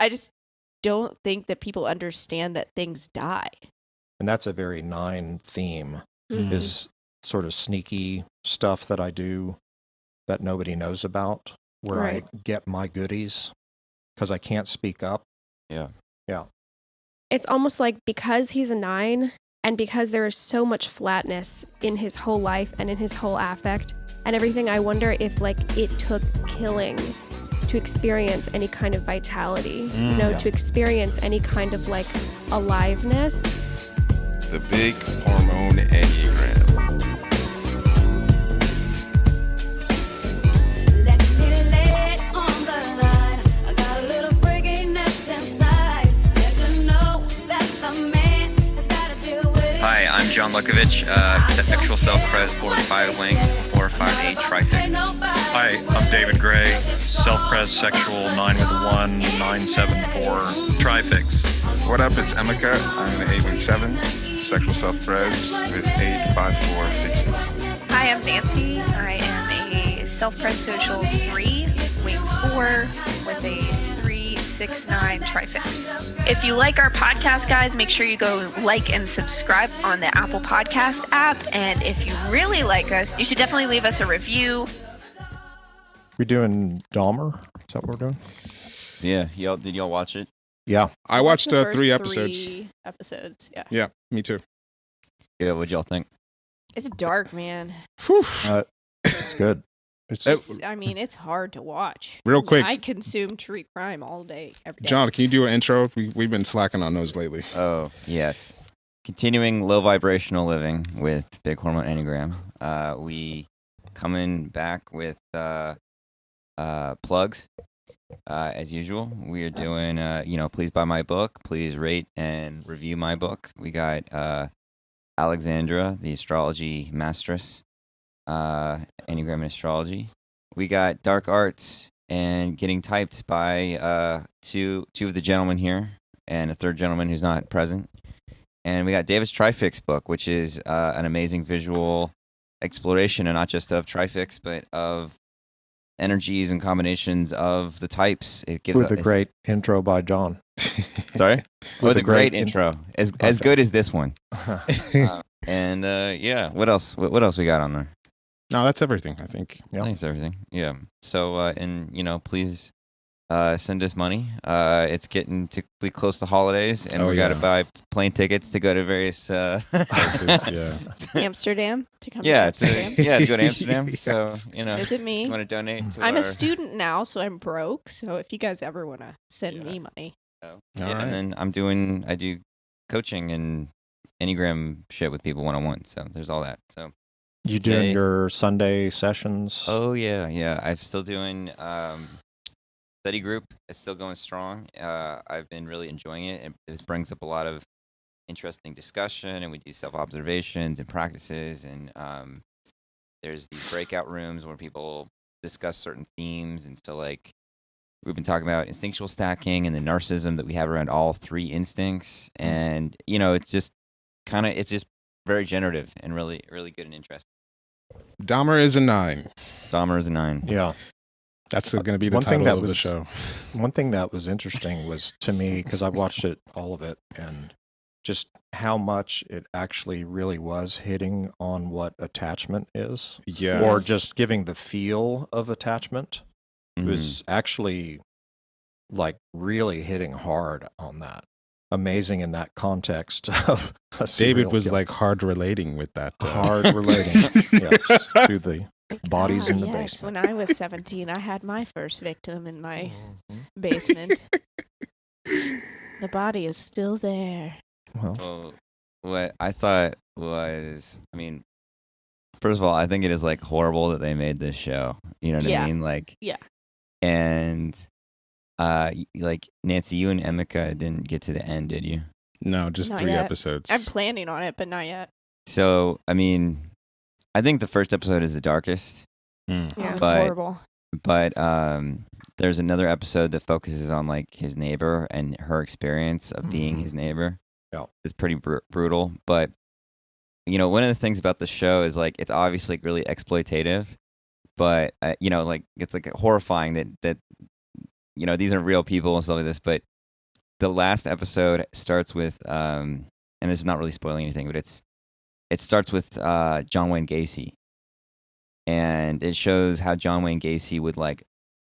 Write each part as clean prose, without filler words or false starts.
I just don't think that people understand that things die. And that's a very 9 theme, is sort of sneaky stuff that I do that nobody knows about, where I get my goodies because I can't speak up. Yeah. It's almost like because he's a 9 and because there is so much flatness in his whole life and in his whole affect and everything, I wonder if like it took killing to experience any kind of vitality, to experience any kind of like aliveness. The big hormone enneagram. Hi, I'm John Lukovich, sexual self-pres 4-5 link 458 trifix. Hi, I'm David Gray, self-pres sexual 9-1 974 trifix. What up, it's Emeka. I'm an 8-7, sexual self-pres with 854 fixes. Hi, I'm Nancy. I am a self-pres social 3, wing 4, with a 369 trifix. If you like our podcast, guys, make sure you go like and subscribe on the Apple Podcast app. And if you really like us, you should definitely leave us a review. We doing Dahmer? Is that what we're doing? Yeah. Did y'all watch it? Yeah. I watched the first 3 episodes. 3 episodes, yeah. Yeah, me too. Yeah, what'd y'all think? It's dark, man. It's good. It's hard to watch. Real quick. I consume true crime all day, every day. John, can you do an intro? We've been slacking on those lately. Oh, yes. Continuing low vibrational living with Big Hormone Enneagram. We coming back with plugs. As usual, we are doing, please buy my book. Please rate and review my book. We got Alexandra, the astrology mistress, Enneagram and astrology. We got Dark Arts and Getting Typed by two of the gentlemen here and a third gentleman who's not present. And we got David's Trifix book, which is an amazing visual exploration, and not just of Trifix, but of energies and combinations of the types. It gives with a great intro by John. Sorry? With a great intro. As good as this one. And what else? What else we got on there? No, that's everything, I think. Yeah. That's everything. Yeah. So, please send us money. It's getting to be close to holidays, and we got to buy plane tickets to go to various places. Yeah. Amsterdam to come. Yeah, to Amsterdam. To go to Amsterdam. Yes. So Is it me? You want to donate? I'm a student now, so I'm broke. So if you guys ever want to send me money, right. And then I do coaching and Enneagram shit with people one-on-one. So there's all that. So. You doing your Sunday sessions? Oh, yeah. I'm still doing study group. It's still going strong. I've been really enjoying it. It brings up a lot of interesting discussion, and we do self-observations and practices. And there's these breakout rooms where people discuss certain themes. And so, we've been talking about instinctual stacking and the narcissism that we have around all 3 instincts. And, it's just very generative and really, really good and interesting. Dahmer is a 9. Dahmer's a 9. Yeah. That's going to be the title of the show. One thing that was interesting was to me, because I watched all of it, and just how much it actually really was hitting on what attachment is. Yeah. Or just giving the feel of attachment. It was actually really hitting hard on that. Amazing in that context of David was hard relating with that. Hard relating, yes, to the bodies in the basement. When I was 17, I had my first victim in my basement. The body is still there. Well, what I thought was, first of all, I think it is horrible that they made this show. You know what I mean? Yeah. And Nancy, you and Emeka didn't get to the end, did you? No, just Not 3 yet. episodes. I'm planning on it, but not yet. So, I think the first episode is the darkest. Yeah, it's horrible. But there's another episode that focuses on his neighbor and her experience of being his neighbor. Yeah. It's pretty brutal. But, one of the things about the show is it's obviously really exploitative. But, it's horrifying that these are real people and stuff like this, but the last episode starts with, and it's not really spoiling anything, but it starts with John Wayne Gacy, and it shows how John Wayne Gacy would like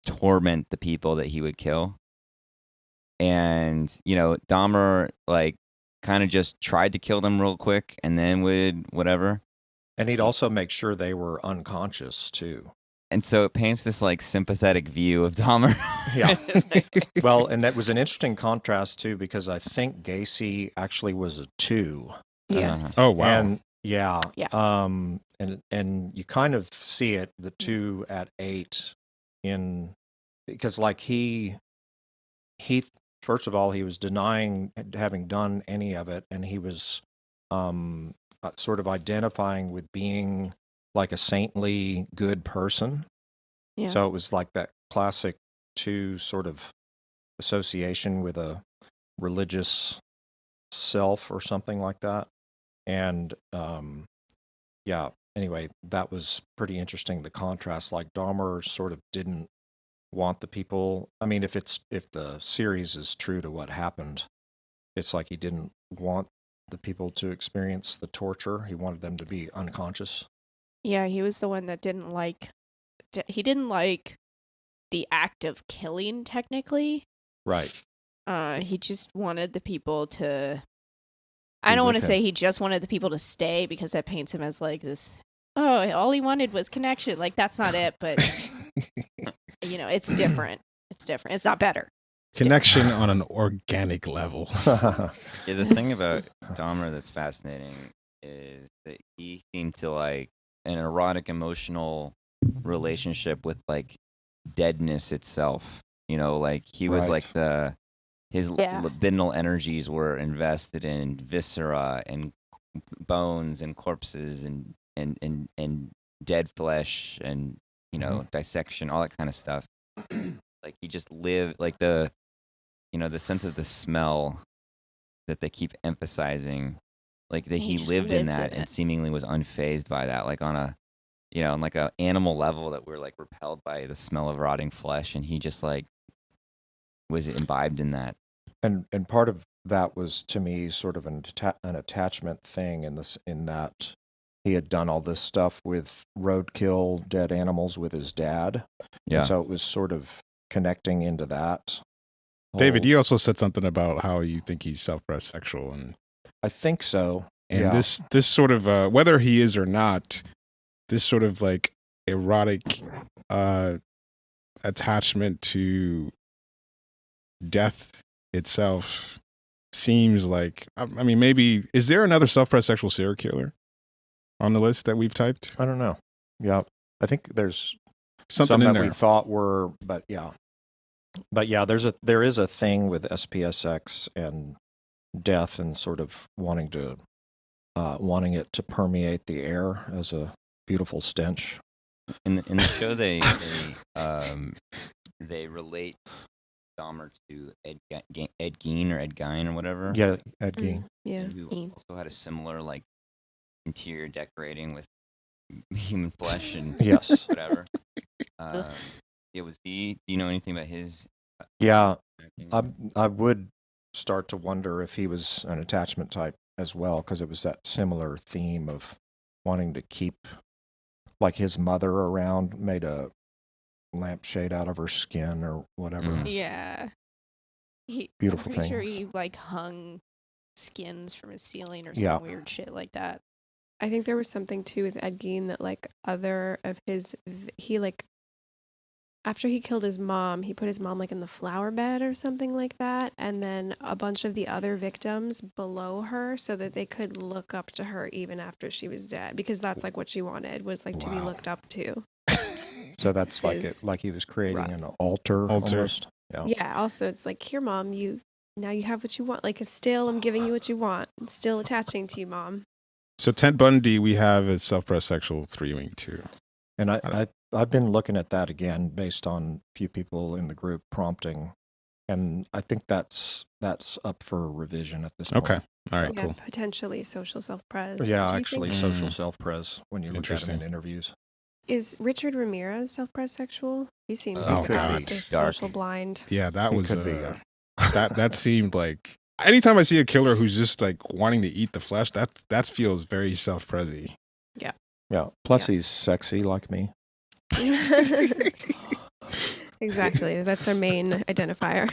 torment the people that he would kill, and Dahmer like kind of just tried to kill them real quick, and then would whatever. And he'd also make sure they were unconscious too. And so it paints this like sympathetic view of Dahmer. Yeah. Well, and that was an interesting contrast too, because I think Gacy actually was a 2. Yes. Oh wow. And yeah. And you kind of see it, the 2 at 8 because like he first of all, he was denying having done any of it, and he was sort of identifying with being like a saintly, good person. Yeah. So it was like that classic 2 sort of association with a religious self or something like that. And anyway, that was pretty interesting, the contrast. Like Dahmer sort of didn't want the people. I mean, if the series is true to what happened, it's like he didn't want the people to experience the torture. He wanted them to be unconscious. Yeah, he was the one that didn't like the act of killing, technically. Right. He just wanted the people to... I don't want to say he just wanted the people to stay, because that paints him as like this, all he wanted was connection. Like, that's not it, but, it's different. It's different. It's not better. Connection on an organic level. Yeah, the thing about Dahmer that's fascinating is that he seemed to like an erotic emotional relationship with like deadness itself. Like he was like his libidinal energies were invested in viscera and bones and corpses and dead flesh and dissection, all that kind of stuff. Like he just lived like the sense of the smell that they keep emphasizing, like that he lived in that and seemingly was unfazed by that, like on a on like a animal level, that we're like repelled by the smell of rotting flesh, and he just like was imbibed in that. And part of that was, to me, sort of an attachment thing in that he had done all this stuff with roadkill, dead animals with his dad. Yeah. And so it was sort of connecting into that. David, you also said something about how you think he's self-repressed sexual, and I think so. And this sort of whether he is or not, this sort of like erotic attachment to death itself seems like, I mean, maybe, is there another self-repressed sexual serial killer on the list that we've typed? I don't know. Yeah, I think there's something some in that there we thought were, but yeah, there is a thing with SPSX and death, and sort of wanting it to permeate the air as a beautiful stench. In the show, they relate Dahmer to Ed Gein or Ed Gein or whatever. Yeah, Ed Gein. Yeah, who also had a similar like interior decorating with human flesh and yes, whatever. It was he. Do you know anything about his? Yeah, I would start to wonder if he was an attachment type as well, because it was that similar theme of wanting to keep, like, his mother around, made a lampshade out of her skin or whatever. Yeah. Beautiful I'm pretty things. sure he like hung skins from his ceiling or some weird shit like that. I think there was something too with Ed Gein that like other of his, he like, after he killed his mom, he put his mom like in the flower bed or something like that, and then a bunch of the other victims below her so that they could look up to her even after she was dead, because that's like what she wanted, was like to be looked up to. So that's like he was creating an altar. Almost. Yeah. Also, it's like, here, mom, now you have what you want. Like, still, I'm giving you what you want. I'm still attaching to you, mom. So Ted Bundy, we have as self-repressed sexual 3-wing 2. And I've been looking at that again based on a few people in the group prompting, and I think that's up for revision at this point. Okay. All right, cool. Potentially social self-pres. Yeah, actually social self-pres when you look at them in interviews. Is Richard Ramirez self-pres sexual? He seems like this social blind. Yeah, that was That seemed like anytime I see a killer who's just like wanting to eat the flesh, that feels very self-prezi. Yeah. Plus, he's sexy like me. Exactly. That's their main identifier.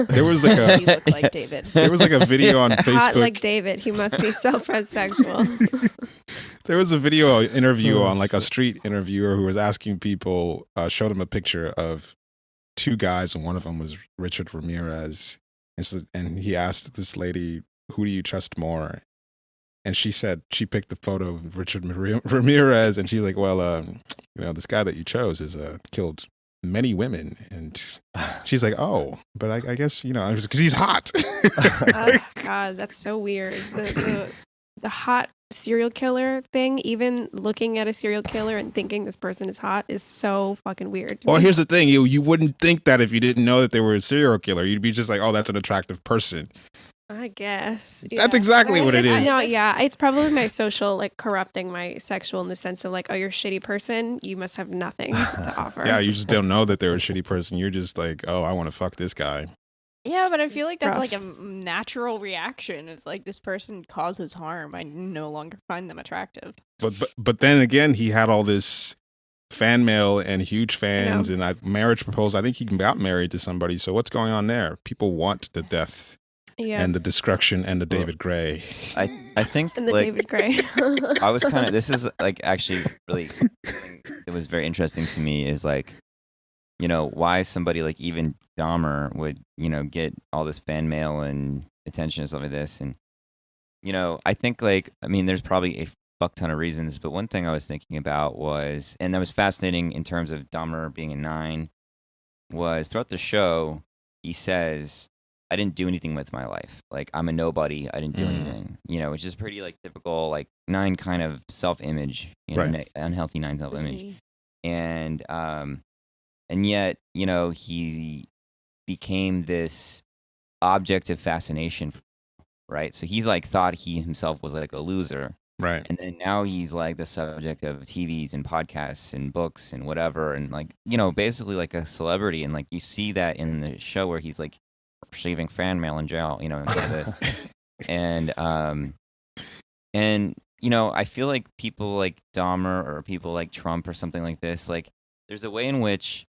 There was like a You look like David. there was like a video on Facebook. Hot like David. He must be self-pres sexual. There was a video interview on like a street interviewer who was asking people, showed him a picture of two guys, and one of them was Richard Ramirez. And he asked this lady, who do you trust more? And she said she picked the photo of Richard Ramirez, and she's like, well, this guy that you chose has killed many women. And she's like, oh, but I guess, because he's hot. Oh, God, that's so weird. The hot serial killer thing, even looking at a serial killer and thinking this person is hot is so fucking weird. Well, here's the thing. You wouldn't think that if you didn't know that they were a serial killer. You'd be just like, oh, that's an attractive person. I guess. That's exactly what it is. No, yeah. It's probably my social, like, corrupting my sexual in the sense of, like, oh, you're a shitty person. You must have nothing to offer. Yeah, you just don't know that they're a shitty person. You're just like, oh, I want to fuck this guy. Yeah, but I feel like that's Rough. like a natural reaction. It's like this person causes harm. I no longer find them attractive. But then again, he had all this fan mail and huge fans and marriage proposal. I think he got married to somebody. So what's going on there? People want the death. Yeah. And the destruction and the David Gray. I think And the like, David Gray. I was kind of, this is like actually really, it was very interesting to me is like, why somebody like even Dahmer would, get all this fan mail and attention and stuff like this. And, I think there's probably a fuck ton of reasons, but one thing I was thinking about was, and that was fascinating in terms of Dahmer being a 9, was throughout the show, he says, I didn't do anything with my life. Like, I'm a nobody. I didn't do anything. Which is pretty like typical like 9 kind of self-image, right. Unhealthy 9 self-image. And yet, he became this object of fascination, right? So he's like thought he himself was like a loser. Right. And then now he's like the subject of TVs and podcasts and books and whatever. And like, basically like a celebrity. And like, you see that in the show where he's like, receiving fan mail in jail, and stuff like this. And I feel like people like Dahmer or people like Trump or something like this, like there's a way in which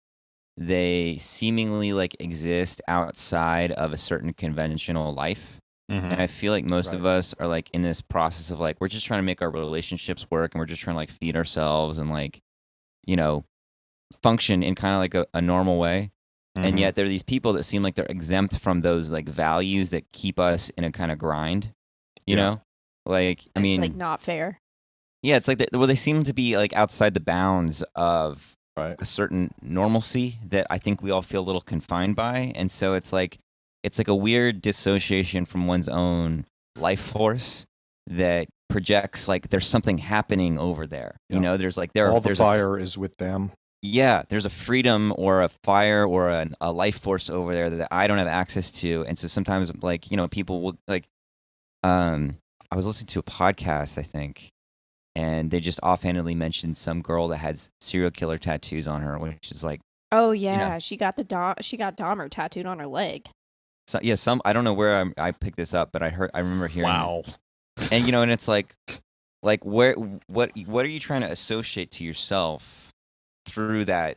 they seemingly like exist outside of a certain conventional life. Mm-hmm. And I feel like most of us are like in this process of like, we're just trying to make our relationships work, and we're just trying to like feed ourselves and like, function in kind of like a normal way. Mm-hmm. And yet there are these people that seem like they're exempt from those like values that keep us in a kind of grind, you know? Like, I mean, it's like not fair. Yeah, it's like they seem to be like outside the bounds of a certain normalcy that I think we all feel a little confined by. And so it's like a weird dissociation from one's own life force that projects like there's something happening over there. Yeah. There's like all the fire is with them. Yeah, there's a freedom or a fire or a life force over there that I don't have access to. And so sometimes, like, people will, like, I was listening to a podcast, I think, and they just offhandedly mentioned some girl that had serial killer tattoos on her, which is like... Oh, yeah, she got Dahmer tattooed on her leg. So, yeah, I don't know where I picked this up, but I remember hearing this. And, and it's like what are you trying to associate to yourself through that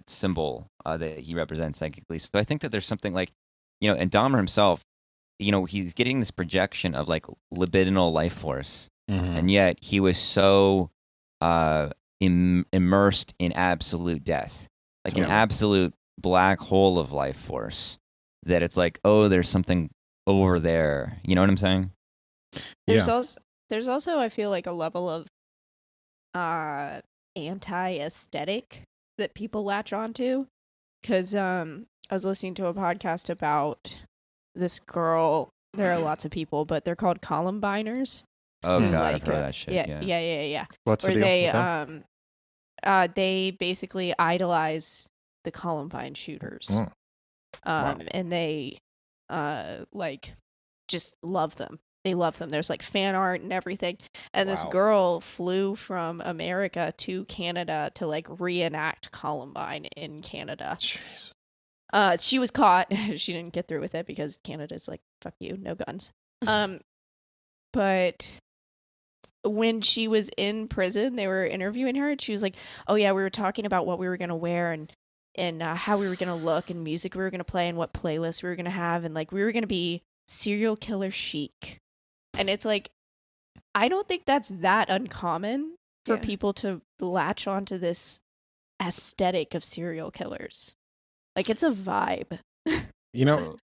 symbol that he represents psychically? So I think that there's something like, and Dahmer himself, he's getting this projection of like libidinal life force, and yet he was so immersed in absolute death, like an absolute black hole of life force, that it's like, oh, there's something over there. You know what I'm saying? There's also I feel like a level of anti-aesthetic that people latch onto, because I was listening to a podcast about this girl. There are lots of people, but they're called Columbiners. Oh God, I've heard that shit. Yeah. What's the deal with them? They basically idolize the Columbine shooters, and they like just love them. They love them. There's like fan art and everything. And this girl flew from America to Canada to like reenact Columbine in Canada. Jeez. She was caught. She didn't get through with it because Canada's like, fuck you, no guns. But when she was in prison, they were interviewing her, and she was like, "Oh yeah, we were talking about what we were gonna wear and how we were gonna look and music we were gonna play and what playlist we were gonna have, and like we were gonna be serial killer chic." And it's like, I don't think that's that uncommon for people to latch onto this aesthetic of serial killers. Like, it's a vibe. You know,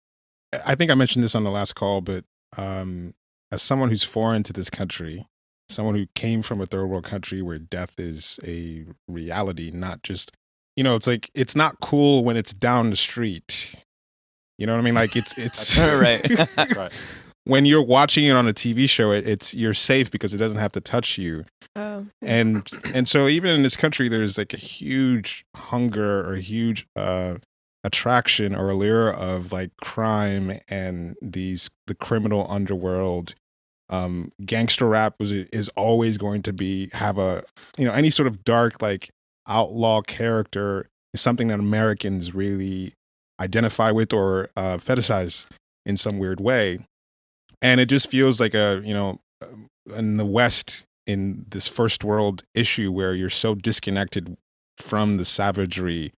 I think I mentioned this on the last call, but as someone who's foreign to this country, someone who came from a third world country where death is a reality, not just, you know, it's like, it's not cool when it's down the street. You know what I mean? Like, it's right. Right. When you're watching it on a TV show, you're safe because it doesn't have to touch you. Oh. And so even in this country, there's like a huge hunger or a huge attraction or allure of like crime and the criminal underworld. Gangster rap is always going to have a, you know, any sort of dark like outlaw character is something that Americans really identify with or fetishize in some weird way. And it just feels like in the West, in this first world issue where you're so disconnected from the savagery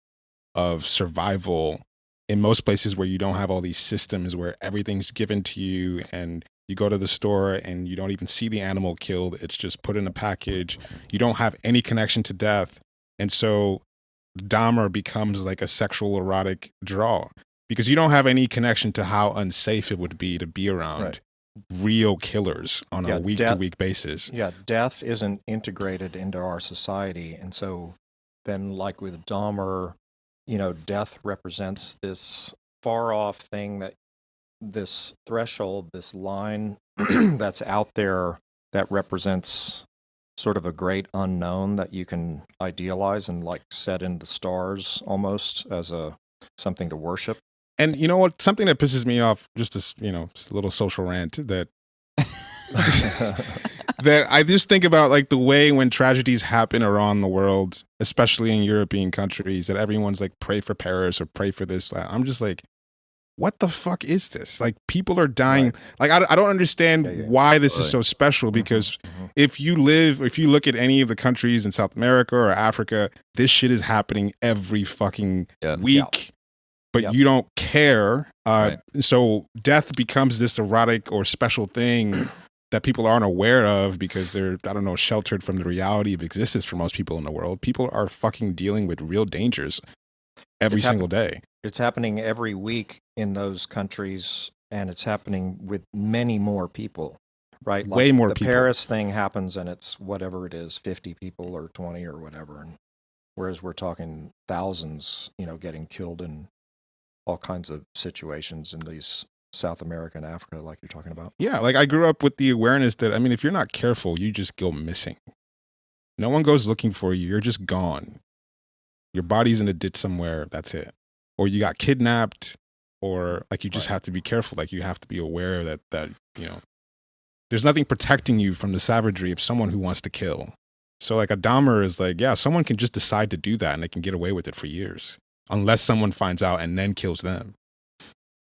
of survival in most places where you don't have all these systems where everything's given to you and you go to the store and you don't even see the animal killed. It's just put in a package. You don't have any connection to death. And so Dahmer becomes like a sexual erotic draw because you don't have any connection to how unsafe it would be to be around real killers on a week-to-week basis. Yeah, death isn't integrated into our society. And so then like with Dahmer, you know, death represents this far-off thing, that this threshold, this line that's out there that represents sort of a great unknown that you can idealize and like set in the stars almost as something to worship. And you know what? Something that pisses me off, just a little social rant, that that I just think about like the way when tragedies happen around the world, especially in European countries, that everyone's like, pray for Paris or pray for this. I'm just like, what the fuck is this? Like, people are dying. Like, I don't understand why this is so special, because if you look at any of the countries in South America or Africa, this shit is happening every fucking week. But you don't care. So death becomes this erotic or special thing that people aren't aware of because they're, I don't know, sheltered from the reality of existence for most people in the world. People are fucking dealing with real dangers every single day. It's happening every week in those countries, and it's happening with many more people, right? Like way more the people. Paris thing happens, and it's whatever it is, 50 people or 20 or whatever. And whereas we're talking thousands, getting killed in all kinds of situations in these South America and Africa, like you're talking about. Yeah, like I grew up with the awareness that, I mean, if you're not careful, you just go missing. No one goes looking for you. You're just gone. Your body's in a ditch somewhere. That's it. Or you got kidnapped, or like you just have to be careful. Like you have to be aware that there's nothing protecting you from the savagery of someone who wants to kill. So like a Dahmer is like, yeah, someone can just decide to do that and they can get away with it for years, unless someone finds out and then kills them.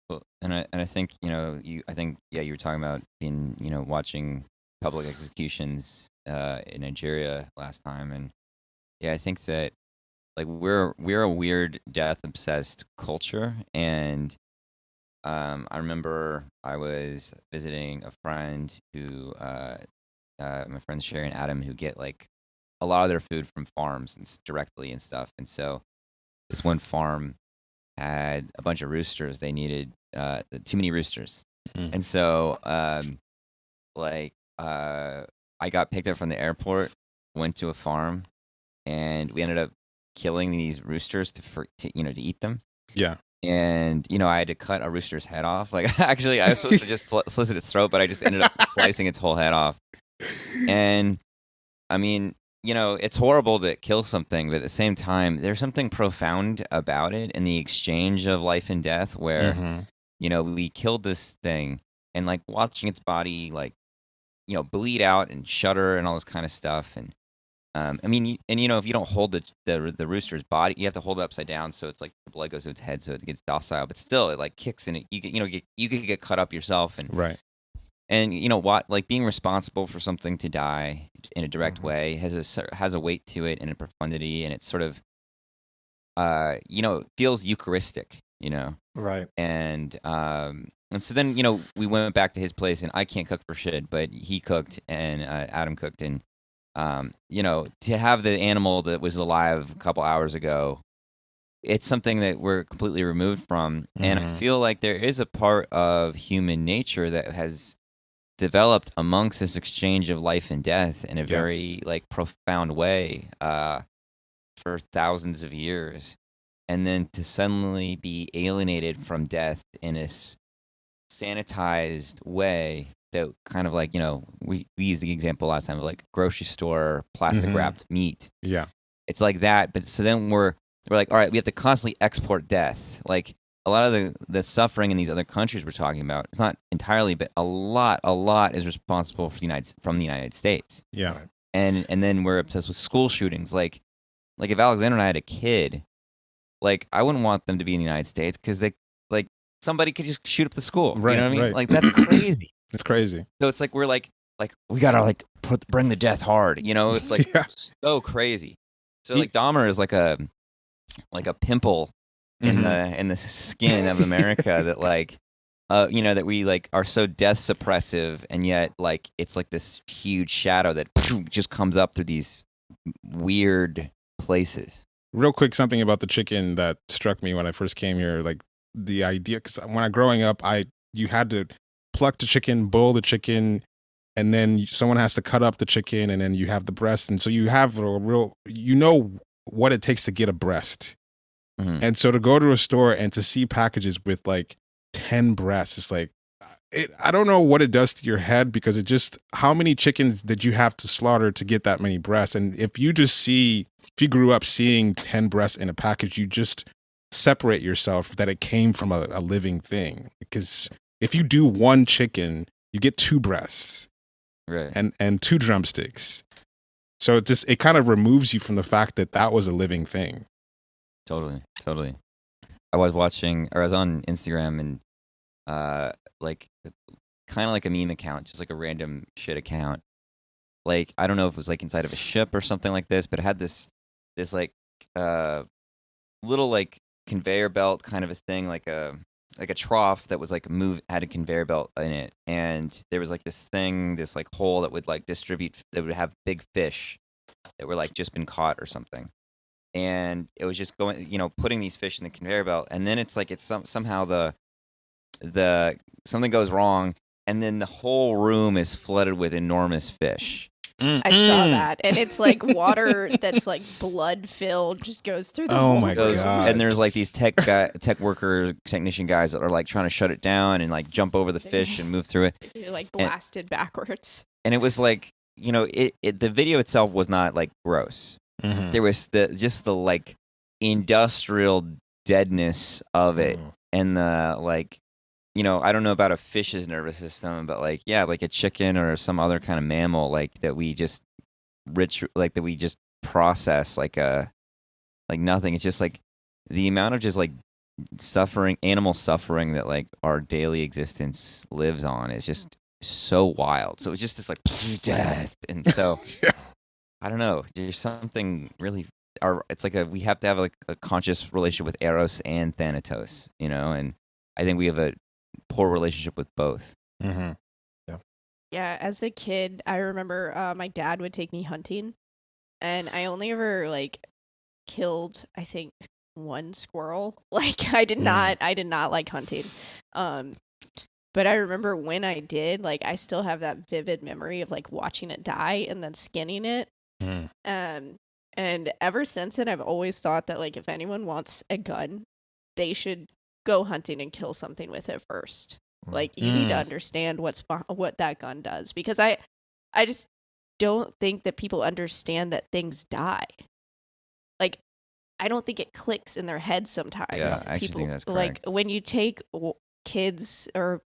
Well, and I think you were talking about watching public executions in Nigeria last time, and yeah, I think that like we're a weird death obsessed culture, and I remember I was visiting a friend who my friends Sherry and Adam, who get like a lot of their food from farms and directly and stuff, and so this one farm had a bunch of roosters. They needed too many roosters. And so I got picked up from the airport, went to a farm, and we ended up killing these roosters to eat them. Yeah. And I had to cut a rooster's head off. Like, actually I was supposed to just slit its throat, but I just ended up slicing its whole head off. And I mean, it's horrible to kill something, but at the same time, there's something profound about it in the exchange of life and death where, we killed this thing, and like watching its body, like, bleed out and shudder and all this kind of stuff. And I mean, and you know, if you don't hold the rooster's body, you have to hold it upside down so it's like the blood goes to its head so it gets docile. But still, it like kicks and you could get cut up yourself and Right. And you know what? Like being responsible for something to die in a direct way has a weight to it and a profundity, and it's sort of, feels Eucharistic, you know. Right. And so then we went back to his place, and I can't cook for shit, but he cooked and Adam cooked, and to have the animal that was alive a couple hours ago, it's something that we're completely removed from, and I feel like there is a part of human nature that has developed amongst this exchange of life and death in a very like profound way for thousands of years, and then to suddenly be alienated from death in a sanitized way that kind of like we used the example last time of like grocery store plastic wrapped meat. Yeah, it's like that, but so then we're like, all right, we have to constantly export death. Like a lot of the suffering in these other countries we're talking about, it's not entirely, but a lot is responsible for from the United States. Yeah. And then we're obsessed with school shootings. Like if Alexander and I had a kid, like I wouldn't want them to be in the United States because they like somebody could just shoot up the school. Right, you know what I mean? right. Like that's crazy. It's crazy. So it's like we're like we gotta like bring the death hard. It's like so crazy. So like Dahmer is like a pimple in the skin of America that like that we like are so death suppressive, and yet like it's like this huge shadow that just comes up through these weird places. Real quick, something about the chicken that struck me when I first came here, like the idea, because when I growing up, you had to pluck the chicken, boil the chicken, and then someone has to cut up the chicken, and then you have the breast, and so you have a real, what it takes to get a breast. And so to go to a store and to see packages with like 10 breasts, it's like, I don't know what it does to your head, because it just, how many chickens did you have to slaughter to get that many breasts? And if you grew up seeing 10 breasts in a package, you just separate yourself that it came from a living thing. Because if you do one chicken, you get 2 breasts, right, and 2 drumsticks. So it kind of removes you from the fact that was a living thing. Totally. I was on Instagram, and like kind of like a meme account, just like a random shit account. Like I don't know if it was like inside of a ship or something like this, but it had this like little like conveyor belt kind of a thing, like a trough that was like had a conveyor belt in it, and there was like this like hole that would like that would have big fish that were like just been caught or something. And it was just going, putting these fish in the conveyor belt, and then it's like somehow the something goes wrong, and then the whole room is flooded with enormous fish. I saw that, and it's like water that's like blood filled, just goes through the. Oh my god! And there's like these technician guys that are like trying to shut it down and like jump over the fish and move through it. You're like blasted backwards. And it was like the video itself was not like gross. There was the like industrial deadness of it, and the like, I don't know about a fish's nervous system, but like like a chicken or some other kind of mammal like that we just process like nothing. It's just like the amount of just like animal suffering that like our daily existence lives on is just so wild. So it's just this like death, and so. I don't know. There's something really. It's like we have to have like a conscious relationship with Eros and Thanatos, and I think we have a poor relationship with both. Yeah. As a kid, I remember my dad would take me hunting, and I only ever like killed, I think, 1 squirrel. Like I did not like hunting. But I remember when I did, like I still have that vivid memory of like watching it die and then skinning it. And ever since then, I've always thought that like if anyone wants a gun, they should go hunting and kill something with it first. Like you need to understand what that gun does, because I just don't think that people understand that things die. Like I don't think it clicks in their head sometimes. Yeah, I actually think that's correct. Like when you take kids or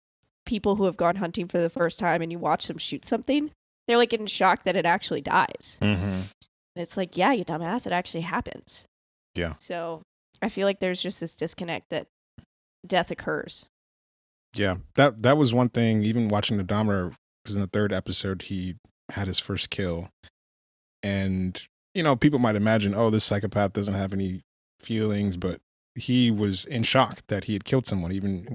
people who have gone hunting for the first time and you watch them shoot something, they're like in shock that it actually dies. And it's like, yeah, you dumbass, it actually happens. Yeah. So I feel like there's just this disconnect that death occurs. Yeah, that was one thing. Even watching the Dahmer, because in the 3rd episode he had his first kill, and people might imagine, oh, this psychopath doesn't have any feelings, but he was in shock that he had killed someone. Even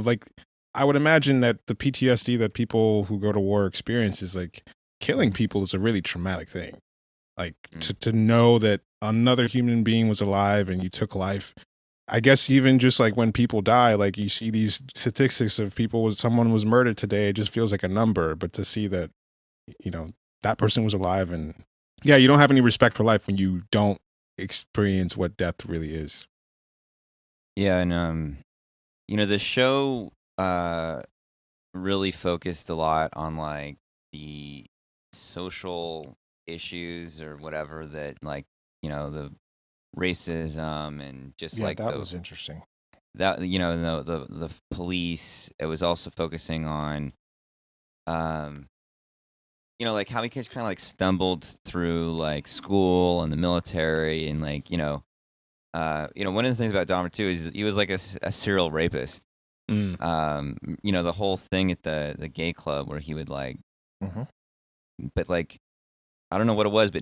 like I would imagine that the PTSD that people who go to war experience is like killing people is a really traumatic thing. Like to know that another human being was alive and you took life. I guess even just like when people die, like you see these statistics of someone was murdered today, it just feels like a number. But to see that, that person was alive, and yeah, you don't have any respect for life when you don't experience what death really is. Yeah, and the show really focused a lot on like the social issues or whatever that like the racism and just like that was interesting. That the police. It was also focusing on like how he kind of like stumbled through like school and the military and like one of the things about Dahmer too is he was like a serial rapist. The whole thing at the gay club where he would like but like I don't know what it was, but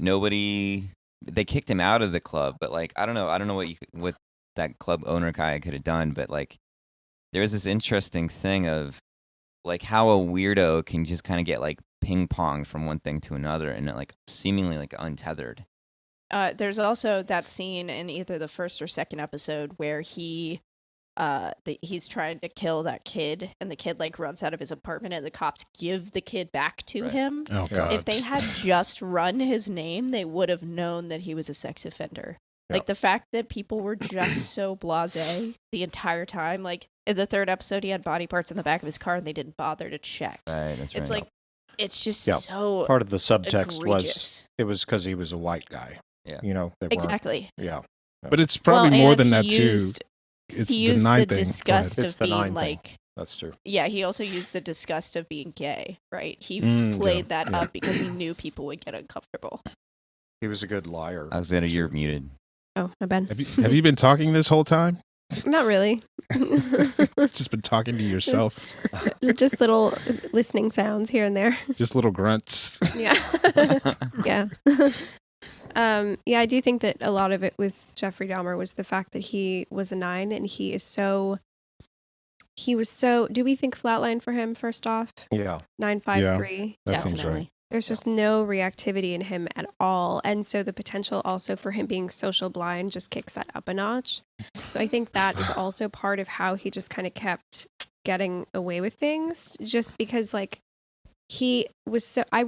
they kicked him out of the club, but like I don't know what that club owner guy could have done, but like there was this interesting thing of like how a weirdo can just kind of get like ping ponged from one thing to another and like seemingly like untethered. There's also that scene in either the 1st or 2nd episode where he's trying to kill that kid, and the kid like runs out of his apartment, and the cops give the kid back to him. Oh God! If they had just run his name, they would have known that he was a sex offender. Like the fact that people were just so blasé the entire time. Like in the 3rd episode, he had body parts in the back of his car, and they didn't bother to check. Right, that's right. It's like it's just so part of the subtext egregious. was it was because he was a white guy. Yeah, exactly. Yeah, but it's probably more than that too. It's he used the thing. disgust of being like. That's true. Yeah, he also used the disgust of being gay, right? He played that up because he knew people would get uncomfortable. He was a good liar. Alexander, you're muted. Oh, my bad. Have you been talking this whole time? Not really. Just been talking to yourself. Just little listening sounds here and there. Just little grunts. Yeah. Yeah. Yeah, I do think that a lot of it with Jeffrey Dahmer was the fact that he was a 9 and he was so, do we think flatline for him first off? Yeah. 953. That seems right. There's just no reactivity in him at all. And so the potential also for him being social blind just kicks that up a notch. So I think that is also part of how he just kind of kept getting away with things, just because like he was so, I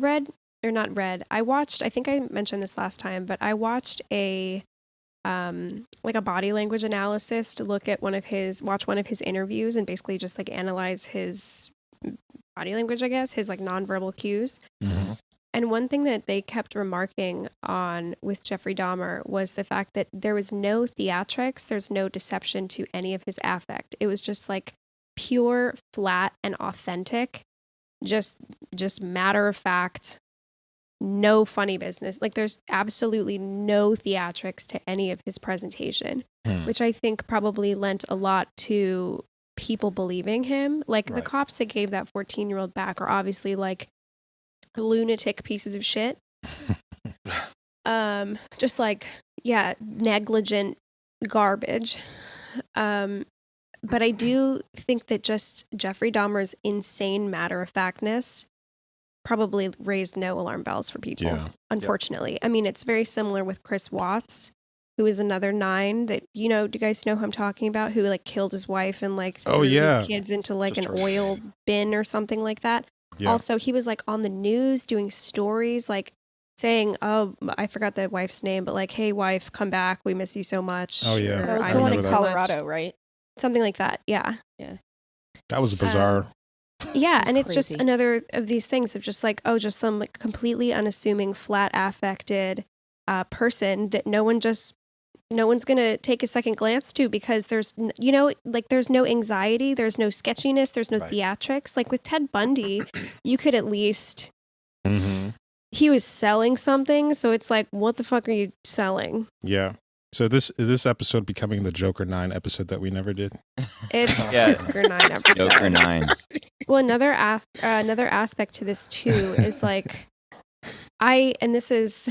watched, I think I mentioned this last time, but I watched a body language analysis to watch one of his interviews and basically just like analyze his body language, I guess, his like nonverbal cues. Mm-hmm. And one thing that they kept remarking on with Jeffrey Dahmer was the fact that there was no theatrics, there's no deception to any of his affect. It was just like pure, flat, and authentic, just matter of fact, no funny business. Like there's absolutely no theatrics to any of his presentation, which I think probably lent a lot to people believing him. Like the cops that gave that 14-year-old back are obviously like lunatic pieces of shit. Just like, yeah, negligent garbage. But I do think that just Jeffrey Dahmer's insane matter-of-factness probably raised no alarm bells for people, unfortunately. Yep. I mean, it's very similar with Chris Watts, who is another 9 that, do you guys know who I'm talking about? Who like killed his wife and like threw his kids into like just an oil bin or something like that. Yeah. Also, he was like on the news doing stories like saying, oh, I forgot the wife's name, but like, hey wife, come back. We miss you so much. Oh yeah. That was the one in Colorado, right? Something like that. Yeah. Yeah. That was bizarre. Yeah, and it's just another of these things of just like, just some like completely unassuming, flat affected person that no one's gonna take a second glance to because there's there's no anxiety, there's no sketchiness, there's no theatrics. Like with Ted Bundy, you could at least he was selling something. So it's like, what the fuck are you selling? Yeah. So is this episode becoming the Joker 9 episode that we never did? It's Yeah. Joker 9 episode. Joker 9. Well, another aspect to this too is like, and this is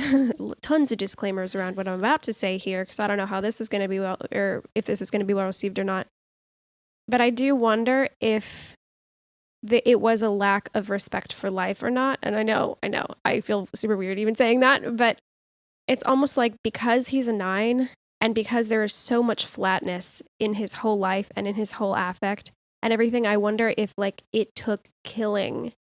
tons of disclaimers around what I'm about to say here, because I don't know how this is going to be or if this is going to be well received or not. But I do wonder if it was a lack of respect for life or not. And I know, I feel super weird even saying that, but it's almost like because he's a 9 and because there is so much flatness in his whole life and in his whole affect and everything, I wonder if like it took killing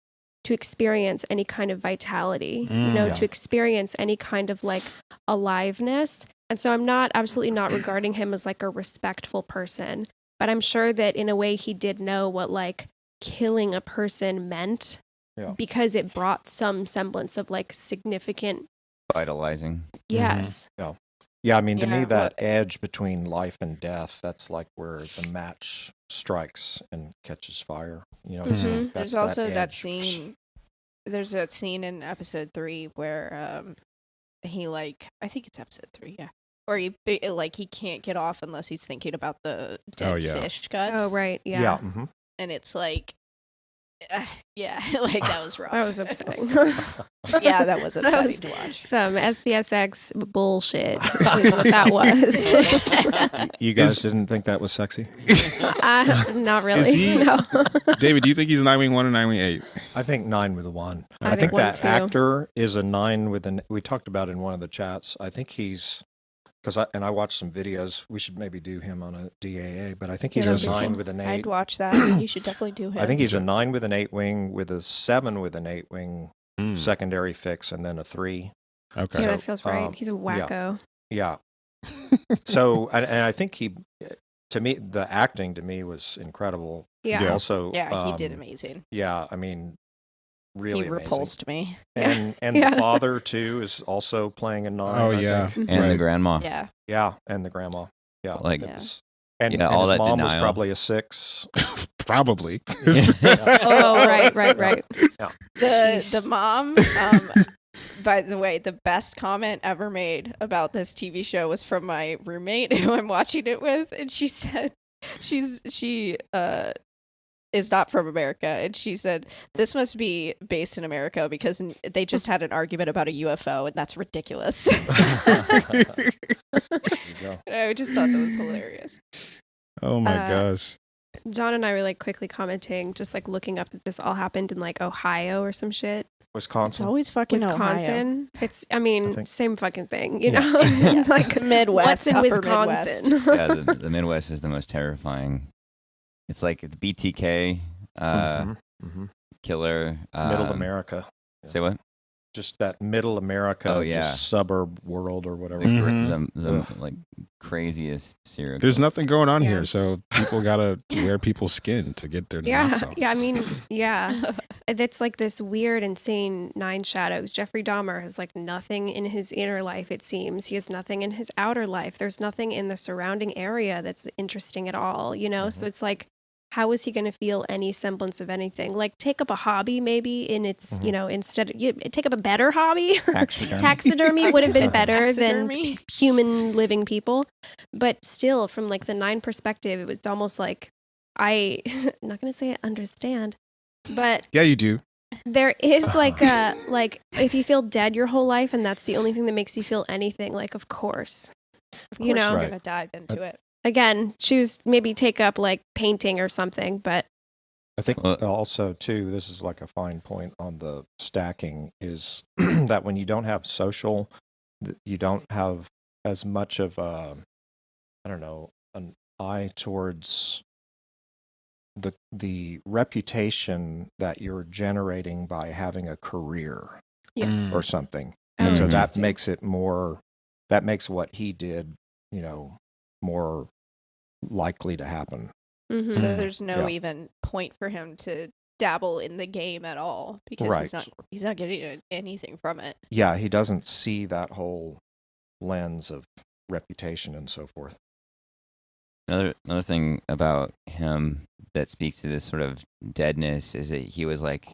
to experience any kind of vitality, to experience any kind of like aliveness. And so I'm absolutely not regarding him as like a respectful person, but I'm sure that in a way he did know what like killing a person meant because it brought some semblance of like significant Vitalizing. Yes. Yeah, I mean, to me, that edge between life and death, that's like where the match strikes and catches fire. You know, that's there's also that edge. scene. There's that scene in episode 3 where he like, I think it's episode 3, yeah, where he can't get off unless he's thinking about the dead fish guts. Oh, right, yeah. Yeah. And it's like, like that was rough. That was upsetting. Yeah, that was upsetting to watch. Some SPSX bullshit is what that was. You guys didn't think that was sexy? Not really. No. David, do you think he's a 9-wing 1 or 9-wing 8? I think 9 with a 1. I think that 1 too. actor is a 9 with an. We talked about it in one of the chats. I think he's I watched some videos. We should maybe do him on a DAA, but I think he's a 9 with an 8. I'd watch that. You should definitely do him. I think he's a 9 with an 8-wing, with a 7 with an 8-wing secondary fix, and then a 3. Okay. Yeah, that feels right. He's a wacko. Yeah. So, and I think to me, the acting to me was incredible. Yeah. Also, he did amazing. Yeah, I mean, really he repulsed me. And the father too is also playing a 9. Oh, I think. And the grandma. Yeah, and the grandma. Yeah, like and all his that mom was denial. probably a 6. Probably. Oh, right. Yeah. The mom. By the way, the best comment ever made about this TV show was from my roommate who I'm watching it with, and she said she is not from America, and she said this must be based in America because they just had an argument about a UFO, and that's ridiculous. I just thought that was hilarious. Oh my gosh. John and I were like quickly commenting, just like looking up that this all happened in like Ohio or some shit. Wisconsin. It's always fucking Wisconsin. Ohio. It's, I mean, same fucking thing, you Yeah. know? It's like Midwest, what's in upper Wisconsin? Yeah, the Midwest is the most terrifying. It's like the BTK killer. Middle America. Say what? Just that middle America, Oh, yeah. just suburb world or whatever. The like craziest serial. There's killer. nothing going on here, so people gotta wear people's skin to get their knocks off. Yeah, I mean, yeah. It's like this weird, insane 9 shadows. Jeffrey Dahmer has like nothing in his inner life, it seems. He has nothing in his outer life. There's nothing in the surrounding area that's interesting at all, you know? So it's like, how is he going to feel any semblance of anything? Like, take up a hobby maybe in its, you know, take up a better hobby. Taxidermy would have been better than human living people. But still, from like the 9 perspective, it was almost like, I'm not going to say I understand, but Yeah, you do. there is like a, like, if you feel dead your whole life and that's the only thing that makes you feel anything, like, of course. Of course, You know? you're gonna dive into it. Again, choose maybe take up like painting or something, but I think also too, this is like a fine point on the stacking, is that when you don't have social, you don't have as much of a, I don't know, an eye towards the reputation that you're generating by having a career or something. And so that makes it more, that makes what he did, you know, more likely to happen. So there's no even point for him to dabble in the game at all because he's not getting anything from it. Yeah, he doesn't see that whole lens of reputation and so forth. Another thing about him that speaks to this sort of deadness is that he was like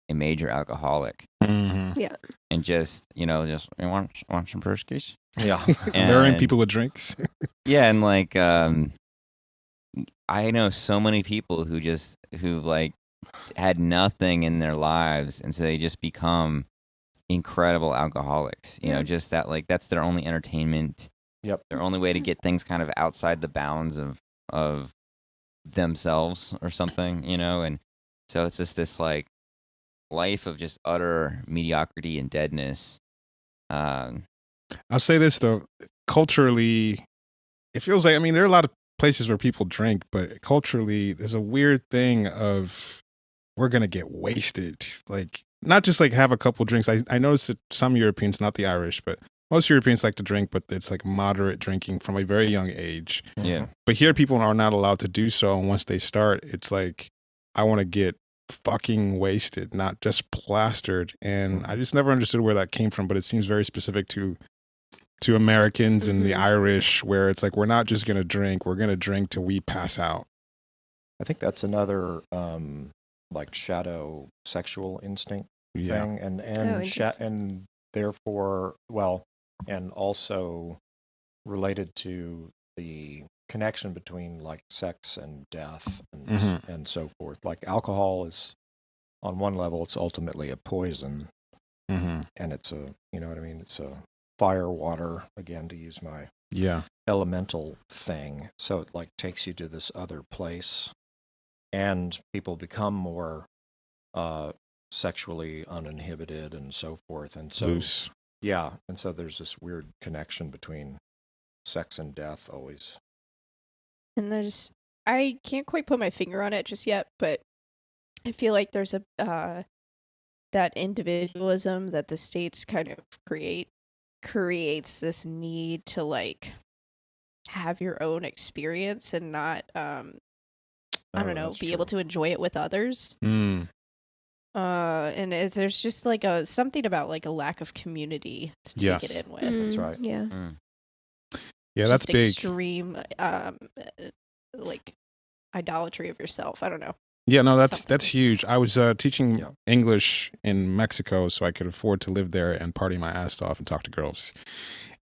a major alcoholic. Mm-hmm. Yeah. And just, you want some Perskis? Yeah. Luring people with drinks. Yeah, and like I know so many people who've like had nothing in their lives, and so they just become incredible alcoholics. You know, just that, like, that's their only entertainment. Yep. Their only way to get things kind of outside the bounds of themselves or something, and so it's just this like life of just utter mediocrity and deadness. I'll say this though, culturally, it feels like, I mean, there are a lot of places where people drink, but culturally, there's a weird thing of we're gonna get wasted, like not just like have a couple drinks. I noticed that some Europeans, not the Irish, but most Europeans like to drink, but it's like moderate drinking from a very young age. Yeah. But here, people are not allowed to do so. And once they start, it's like, I want to get fucking wasted, not just plastered. And I just never understood where that came from, but it seems very specific to Americans and the Irish, where it's like, we're not just going to drink, we're going to drink till we pass out. I think that's another like shadow sexual instinct thing. And therefore, well, and also related to the connection between like sex and death and so forth. Like alcohol is, on one level, it's ultimately a poison, and it's a, you know what I mean? It's a fire water, again, to use my elemental thing. So it like takes you to this other place, and people become more sexually uninhibited and so forth. And so loose. Yeah, and so there's this weird connection between sex and death always. And I can't quite put my finger on it just yet, but I feel like there's that individualism that the states kind of creates this need to like have your own experience and not, I don't know, be able to enjoy it with others. And there's just like something about like a lack of community to take it in with. That's right. Yeah. Yeah, just that's big. Extreme, like idolatry of yourself. I don't know. Yeah, no, that's huge. I was teaching English in Mexico, so I could afford to live there and party my ass off and talk to girls.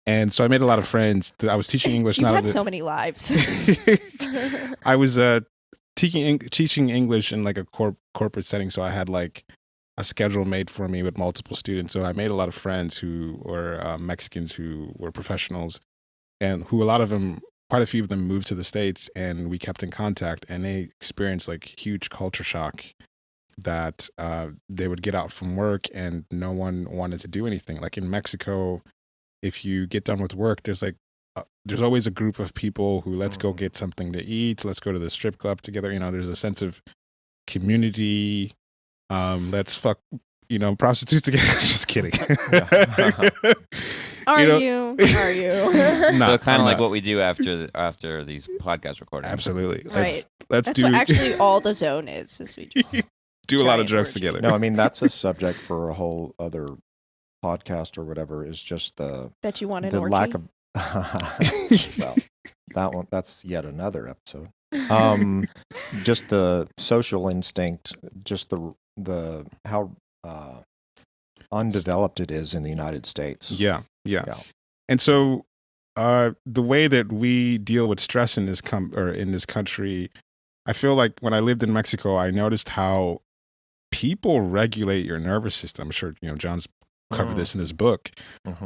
And so I made a lot of friends. I was teaching English. You've had so many lives. I was teaching English in like a corporate setting, so I had like a schedule made for me with multiple students. So I made a lot of friends who were Mexicans who were professionals, and who quite a few of them moved to the States, and we kept in contact, and they experienced like huge culture shock that they would get out from work and no one wanted to do anything. Like in Mexico, if you get done with work, there's always a group of people who let's go get something to eat, let's go to the strip club together. There's a sense of community. Let's fuck, prostitutes together. Just kidding. Are you? No, so kind of like what we do after these podcast recordings. Absolutely. Right. That's what actually all the zone is we just do a lot of drugs together. No, I mean, that's a subject for a whole other podcast or whatever, is just that you want an the orgy? lack of well, that's yet another episode. Just the social instinct, just the how undeveloped it is in the United States. Yeah. And so the way that we deal with stress in this country, I feel like when I lived in Mexico, I noticed how people regulate your nervous system. I'm sure John's covered this in his book,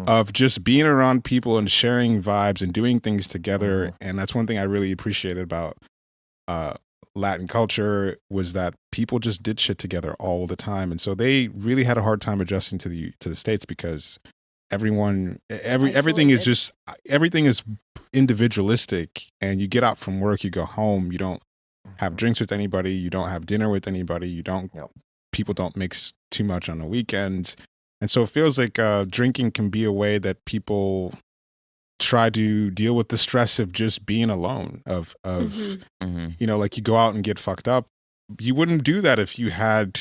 of just being around people and sharing vibes and doing things together. And that's one thing I really appreciated about Latin culture, was that people just did shit together all the time. And so they really had a hard time adjusting to the States, because everything is individualistic, and you get out from work, you go home, you don't have drinks with anybody, you don't have dinner with anybody, people don't mix too much on the weekends. And so it feels like drinking can be a way that people try to deal with the stress of just being alone, of like you go out and get fucked up. You wouldn't do that if you had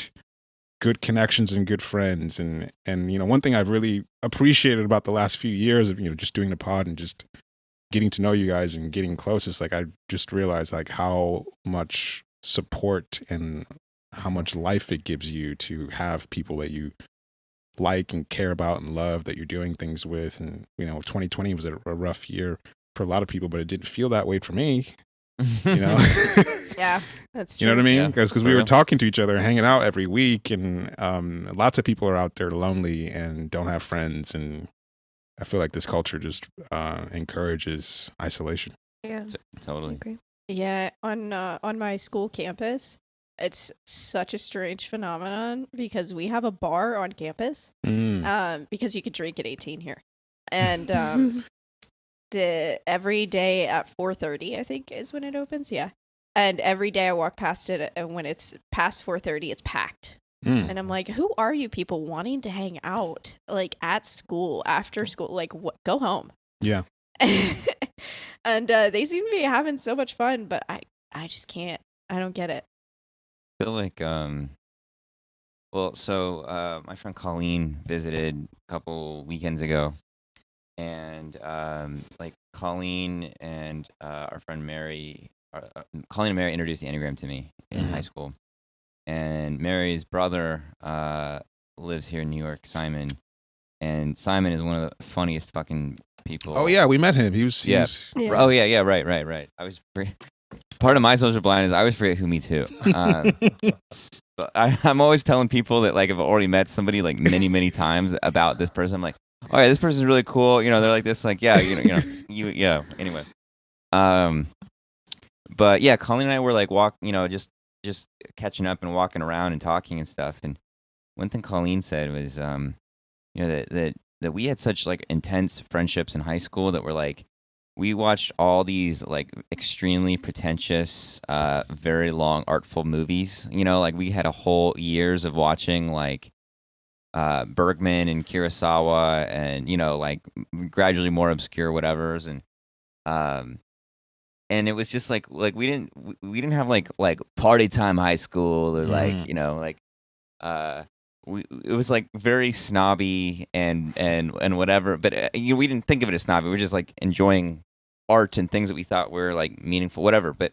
good connections and good friends. And one thing I've really appreciated about the last few years of just doing the pod and just getting to know you guys and getting close, is like I just realized like how much support and how much life it gives you to have people that you like and care about and love, that you're doing things with. And 2020 was a rough year for a lot of people, but it didn't feel that way for me. Yeah, that's true. You know what I mean? Yeah, Because we were talking to each other, hanging out every week, and lots of people are out there lonely and don't have friends, and I feel like this culture just encourages isolation. Yeah, Totally. Okay. Yeah, on my school campus, it's such a strange phenomenon because we have a bar on campus, because you could drink at 18 here, and every day at 4:30, I think is when it opens. Yeah, and every day I walk past it, and when it's past 4:30, it's packed. And I'm like, who are you people wanting to hang out like at school, after school? Like, what? Go home. Yeah. And they seem to be having so much fun, but I just can't. I don't get it. I feel like my friend Colleen visited a couple weekends ago, and like Colleen and our friend Mary, Colleen and Mary introduced the Enneagram to me in high school, and Mary's brother lives here in New York, Simon, and Simon is one of the funniest fucking people. Oh yeah, we met him. He was Oh yeah, right. I was part of my social blind is I always forget who me too. But I'm always telling people that like I've already met somebody like many times about this person. I'm like, oh yeah, this person's really cool. They're like this, like yeah, yeah. Anyway, but yeah, Colleen and I were like just catching up and walking around and talking and stuff. And one thing Colleen said was, that we had such like intense friendships in high school that were like, we watched all these like extremely pretentious, very long, artful movies. Like we had a whole years of watching like Bergman and Kurosawa and like gradually more obscure whatevers, and it was just like we didn't have like party time high school or like it was like very snobby and whatever, but we didn't think of it as snobby. We were just like enjoying art and things that we thought were like meaningful, whatever. But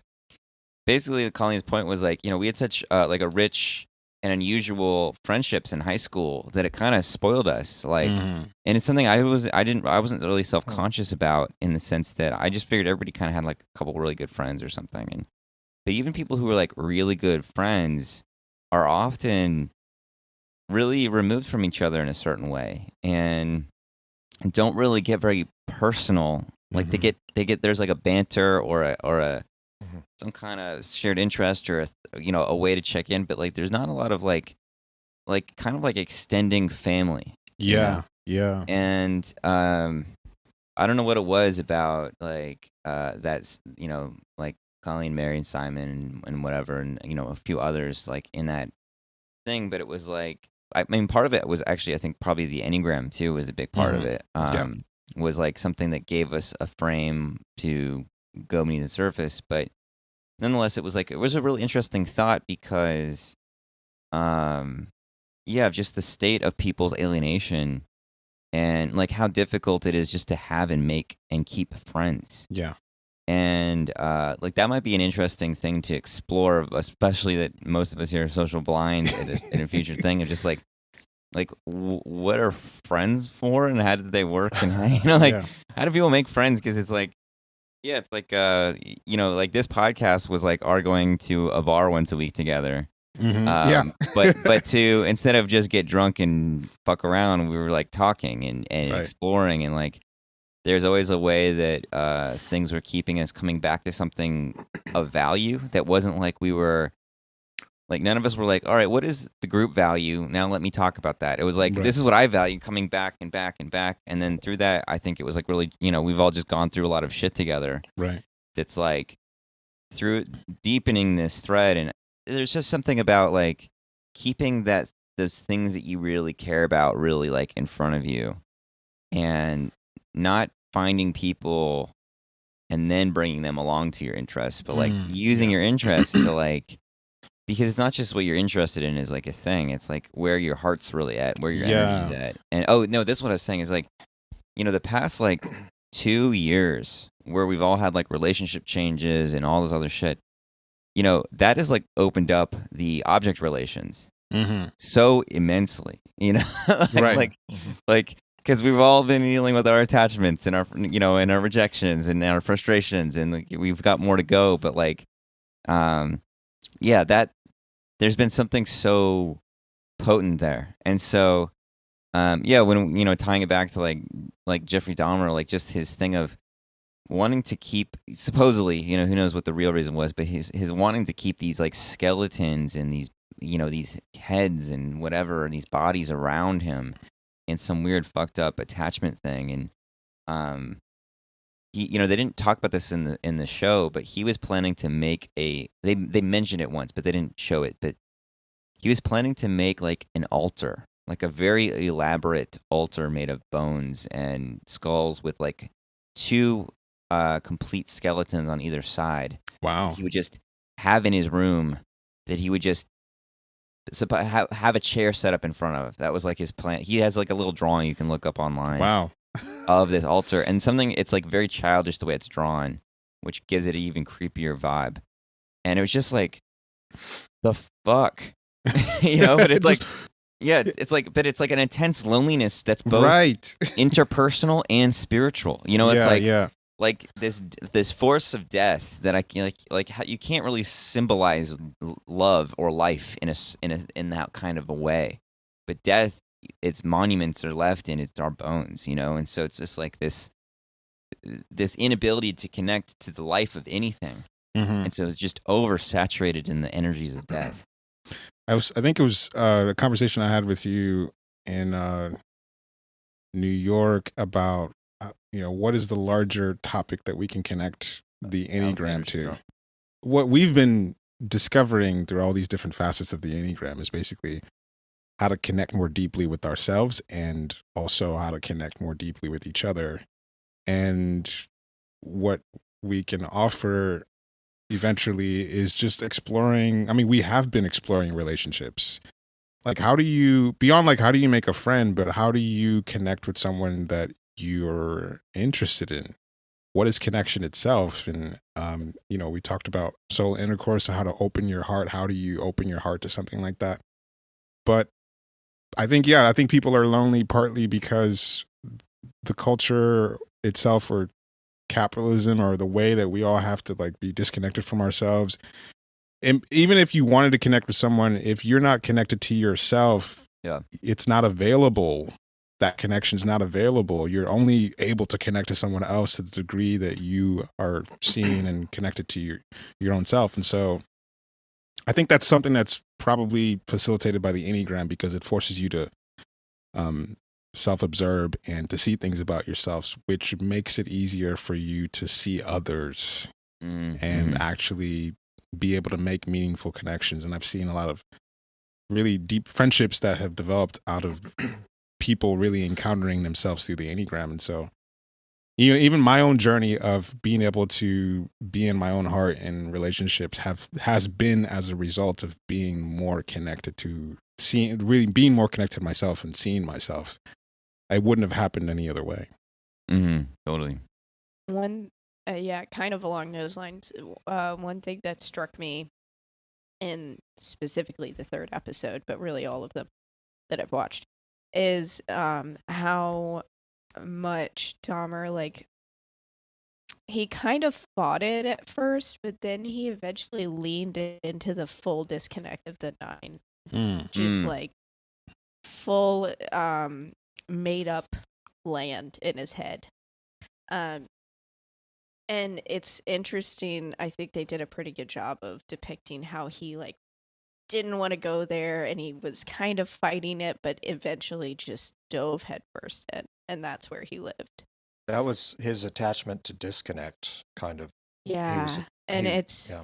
basically, Colleen's point was like, we had such like a rich and unusual friendships in high school that it kind of spoiled us. Like, and it's something I wasn't really self-conscious about, in the sense that I just figured everybody kind of had like a couple really good friends or something. But even people who were like really good friends are often really removed from each other in a certain way, and don't really get very personal. Like they get there's like a banter or a some kind of shared interest or a way to check in, but like there's not a lot of like kind of like extending family. Yeah. And I don't know what it was about like that's like Colleen, Mary, and Simon and whatever, and a few others like in that thing, but it was like, I mean, part of it was actually, I think probably the Enneagram too was a big part of it. Was like something that gave us a frame to go beneath the surface. But nonetheless, it was a really interesting thought because, just the state of people's alienation and like how difficult it is just to have and make and keep friends. Yeah. And like that might be an interesting thing to explore, especially that most of us here are social blind in a future thing of just like what are friends for and how did they work and how do people make friends? Because it's like, it's like like this podcast was like our going to a bar once a week together. But to instead of just get drunk and fuck around, we were like talking and exploring, and like there's always a way that things were keeping us coming back to something of value that wasn't like we were like, none of us were like, all right, what is the group value? Now let me talk about that. It was like, this is what I value, coming back and back and back. And then through that, I think it was like really, we've all just gone through a lot of shit together. Right. That's like through deepening this thread. And there's just something about like keeping those things that you really care about really like in front of you, and not finding people and then bringing them along to your interests, but like using your interests to like, because it's not just what you're interested in is like a thing. It's like where your heart's really at, where your energy's at. And this is what I was saying is like, the past like 2 years where we've all had like relationship changes and all this other shit, that has like opened up the object relations Mm-hmm. so immensely, Right. like because we've all been dealing with our attachments and our, and our rejections and our frustrations, and like, we've got more to go. But like, that there's been something so potent there, and so, when tying it back to like Jeffrey Dahmer, like just his thing of wanting to keep, supposedly, who knows what the real reason was, but his wanting to keep these like skeletons and these these heads and whatever, and these bodies around him in some weird fucked up attachment thing. And he, they didn't talk about this in the show, but he was planning to make they mentioned it once, but they didn't show it, but he was planning to make like an altar, like a very elaborate altar made of bones and skulls with like two complete skeletons on either side. Wow. He would just have in his room, that he would just have a chair set up in front of. That was like his plan. He has like a little drawing you can look up online. Wow. Of this altar, and it's like very childish the way it's drawn, which gives it an even creepier vibe. And it was just like, the fuck, but it's like, but it's like an intense loneliness that's both interpersonal and spiritual. It's like this force of death that you can't really symbolize love or life in that kind of a way, but death, its monuments are left in our bones, and so it's just like this inability to connect to the life of anything, and so it's just oversaturated in the energies of death. I think it was a conversation I had with you in New York about what is the larger topic that we can connect the Enneagram to. What we've been discovering through all these different facets of the Enneagram is basically how to connect more deeply with ourselves, and also how to connect more deeply with each other. And what we can offer eventually is just exploring. I mean, we have been exploring relationships. Like, how do you make a friend, but how do you connect with someone that you're interested in? What is connection itself? And, we talked about soul intercourse and how to open your heart. How do you open your heart to something like that? But I think people are lonely partly because the culture itself, or capitalism, or the way that we all have to like be disconnected from ourselves. And even if you wanted to connect with someone, if you're not connected to yourself, it's not available. That connection's not available. You're only able to connect to someone else to the degree that you are seen and connected to your own self. And so I think that's something that's probably facilitated by the Enneagram, because it forces you to self-observe and to see things about yourself, which makes it easier for you to see others and actually be able to make meaningful connections. And I've seen a lot of really deep friendships that have developed out of people really encountering themselves through the Enneagram. And so even my own journey of being able to be in my own heart in relationships has been as a result of being more connected to being more connected to myself and seeing myself. It wouldn't have happened any other way. Totally. Kind of along those lines. One thing that struck me in specifically the third episode, but really all of them that I've watched, is how much Dahmer, he kind of fought it at first, but then he eventually leaned into the full disconnect of the 9. Just like full made up land in his head. And it's interesting. I think they did a pretty good job of depicting how he didn't want to go there, and he was kind of fighting it, but eventually just dove headfirst in, and that's where he lived. That was his attachment to disconnect, kind of. It's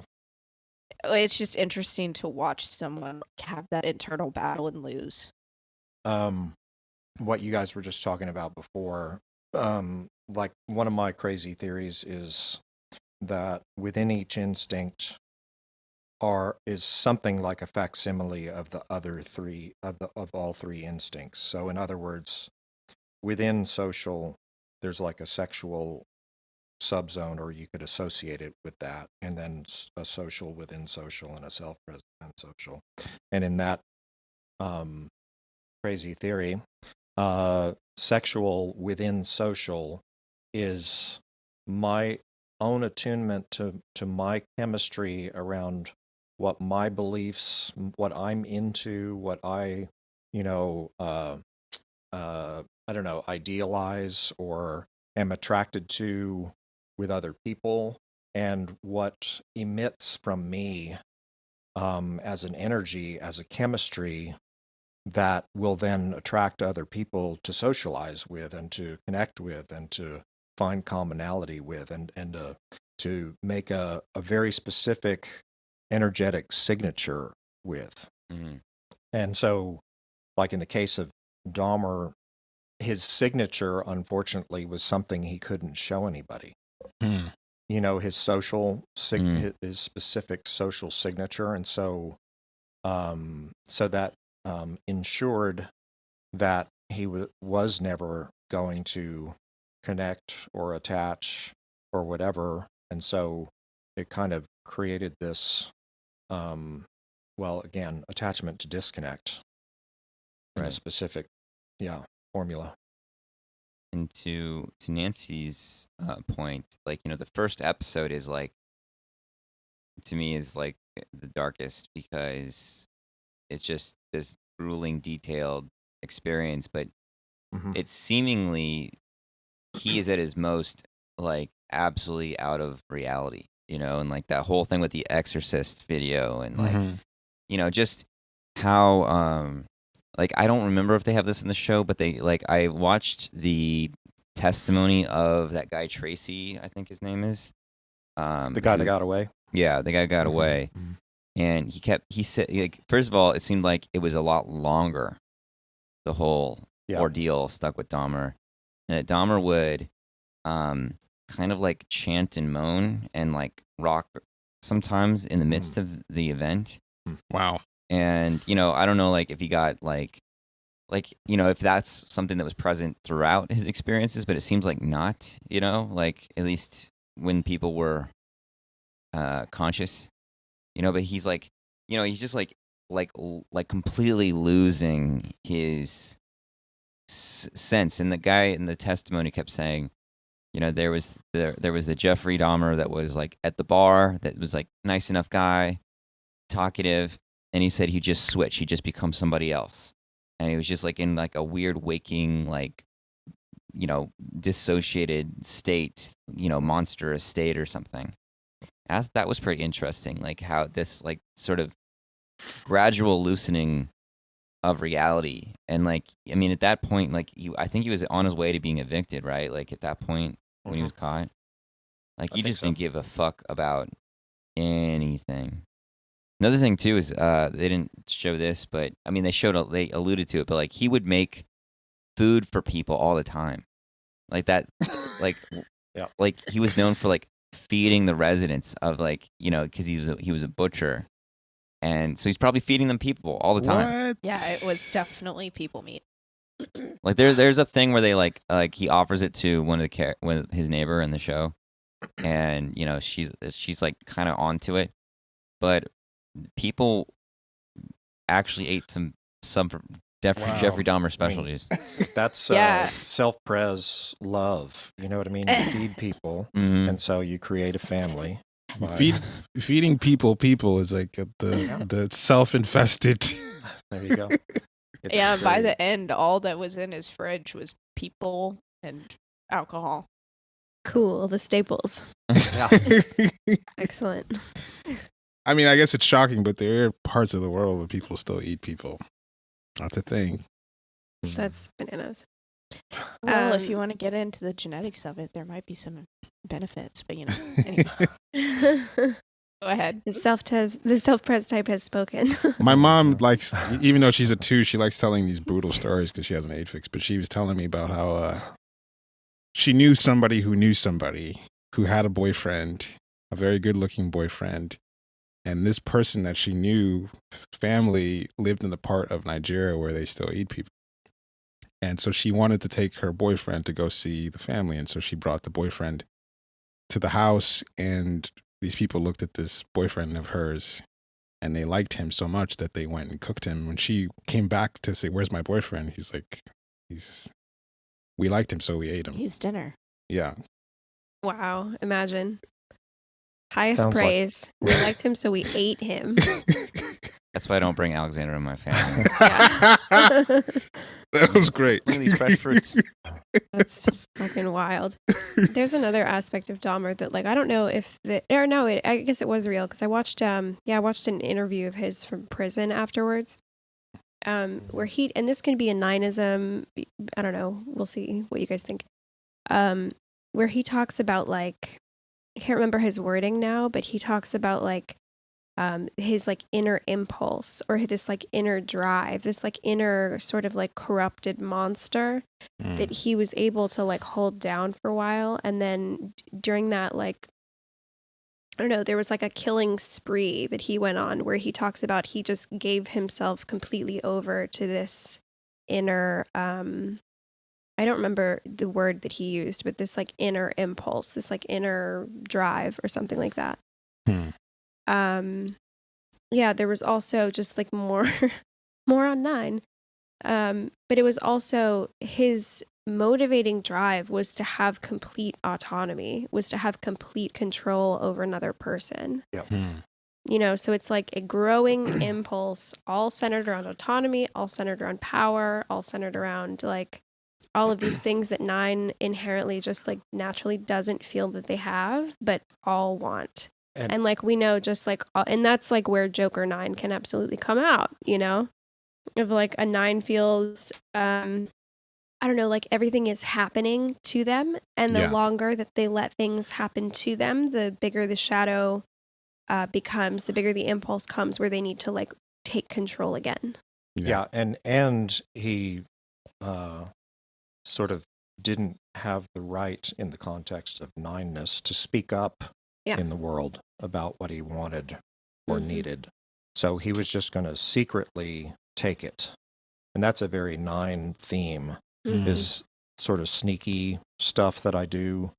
just interesting to watch someone have that internal battle and lose. What you guys were just talking about before, one of my crazy theories is that within each instinct is something like a facsimile of the other three of all three instincts. So in other words, within social, there's like a sexual subzone, or you could associate it with that, and then a social within social and a self-present social. And in that crazy theory, sexual within social is my own attunement to my chemistry around what my beliefs, what I'm into, what I, I don't know, idealize or am attracted to with other people, and what emits from me as an energy, as a chemistry that will then attract other people to socialize with and to connect with and to find commonality with, and to make a very specific energetic signature with. Mm-hmm. And so, like in the case of Dahmer, his signature, unfortunately, was something he couldn't show anybody. His social, his specific social signature. And so, that ensured that he was never going to connect or attach or whatever. And so it kind of created this, again, attachment to disconnect in a specific, formula. And to Nancy's point, like, the first episode is like, to me, is like the darkest, because it's just this grueling, detailed experience, but it's seemingly, he is at his most, like, absolutely out of reality, and like that whole thing with the Exorcist video, and like, just how, like, I don't remember if they have this in the show, but they, like, I watched the testimony of that guy, Tracy, I think his name is. The guy that got away? Yeah, the guy got away. And he said, like, first of all, it seemed like it was a lot longer, the whole ordeal stuck with Dahmer. And that Dahmer would kind of like chant and moan and like rock sometimes in the midst of the event. Wow. And, I don't know, like, if he got like, if that's something that was present throughout his experiences, but it seems like not, like, at least when people were conscious, but he's like, he's just like completely losing his sense. And the guy in the testimony kept saying, there was the Jeffrey Dahmer that was like at the bar, that was like nice enough guy, talkative, and he said he just switched, he just becomes somebody else, and he was just like in like a weird waking, like, dissociated state, monstrous state or something. That was pretty interesting, like how this like sort of gradual loosening of reality. And like, I mean, at that point, like, I think he was on his way to being evicted, right? Like at that point when he was caught, like, he just didn't give a fuck about anything. Another thing too is they didn't show this, but I mean they alluded to it, but like, he would make food for people all the time, like that, like like he was known for like feeding the residents of, like, because he was a butcher, and so he's probably feeding them people all the time. What? Yeah, it was definitely people meat. Like there's a thing where they like he offers it to one of his neighbor in the show, and she's like kind of onto it, but people actually ate some Jeffrey Dahmer specialties. That's self-pres love. You know what I mean? You feed people, and so you create a family. Feeding people is like the self-infested. There you go. By the end, all that was in his fridge was people and alcohol. Cool, the staples. Excellent. I mean, I guess it's shocking, but there are parts of the world where people still eat people. That's a thing. That's bananas. Well, if you want to get into the genetics of it, there might be some benefits, but anyway. Go ahead. The self-pres type has spoken. My mom likes, even though she's a 2, she likes telling these brutal stories because she has an 8 fix, but she was telling me about how she knew somebody who had a boyfriend, a very good-looking boyfriend, and this person that she knew, family, lived in the part of Nigeria where they still eat people. And so she wanted to take her boyfriend to go see the family. And so she brought the boyfriend to the house, and these people looked at this boyfriend of hers, and they liked him so much that they went and cooked him. When she came back to say, "Where's my boyfriend?" He's like, we liked him, so we ate him. He's dinner. Yeah. Wow. Imagine. Highest Sounds praise. We liked him, so we ate him. That's why I don't bring Alexandra in my family. That was great. Look at these fresh fruits. That's fucking wild. There's another aspect of Dahmer that, like, I don't know if I guess it was real, because I watched an interview of his from prison afterwards, where and this can be a nineism, I don't know, we'll see what you guys think, where he talks about, like, I can't remember his wording now, but he talks about, like, his, like, inner impulse, or this, like, inner drive, this, like, inner sort of, like, corrupted monster that he was able to, like, hold down for a while. And then during that, like, I don't know, there was, like, a killing spree that he went on where he talks about he just gave himself completely over to this inner, I don't remember the word that he used, but this, like, inner impulse, this, like, inner drive or something like that. Yeah, there was also just, like, more on 9. But it was also his motivating drive was to have complete autonomy, was to have complete control over another person. Yep. You know, so it's like a growing impulse, all centered around autonomy, all centered around power, all centered around, like, all of these things that 9 inherently just, like, naturally doesn't feel that they have, but all want. And like, we know, just like, and that's, like, where Joker 9 can absolutely come out, you know, of, like, a 9 feels, I don't know, like, everything is happening to them. And the longer that they let things happen to them, the bigger the shadow becomes, the bigger the impulse comes where they need to, like, take control again. Yeah. And he sort of didn't have the right, in the context of 9-ness, to speak up in the world about what he wanted or needed. So he was just going to secretly take it. And that's a very 9 theme, is sort of sneaky stuff that I do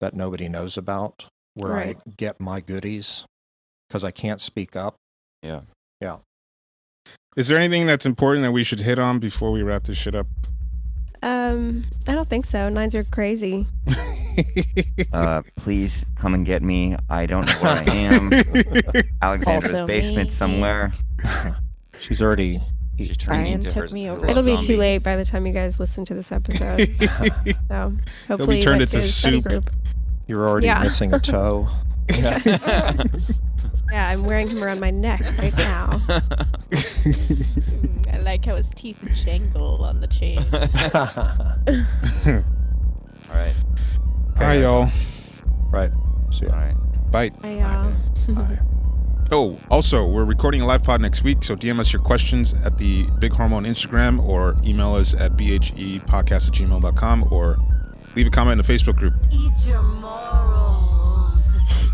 that nobody knows about, where I get my goodies because I can't speak up. Yeah. Yeah. Is there anything that's important that we should hit on before we wrap this shit up? I don't think so. 9s are crazy. Please come and get me. I don't know where I am. Alexandra's Also basement me. somewhere. She's already... She's turning Brian into took her, me her over. It'll be zombie. too late by the time you guys listen to this episode. So hopefully turned you went to into his study soup. group. You're already missing a toe. Yeah, I'm wearing him around my neck right now. I like how his teeth jangle on the chain. All right. Hi, y'all. Right. See ya. All right. Bye. Hi, y'all. Bye. Oh, also, we're recording a live pod next week, so DM us your questions at the Big Hormone Instagram, or email us at bhepodcast@gmail.com, or leave a comment in the Facebook group. Eat your morals.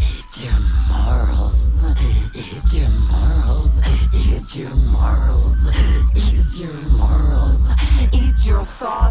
Eat your morals. Eat your morals. Eat your morals. Eat your morals. Eat your thoughts.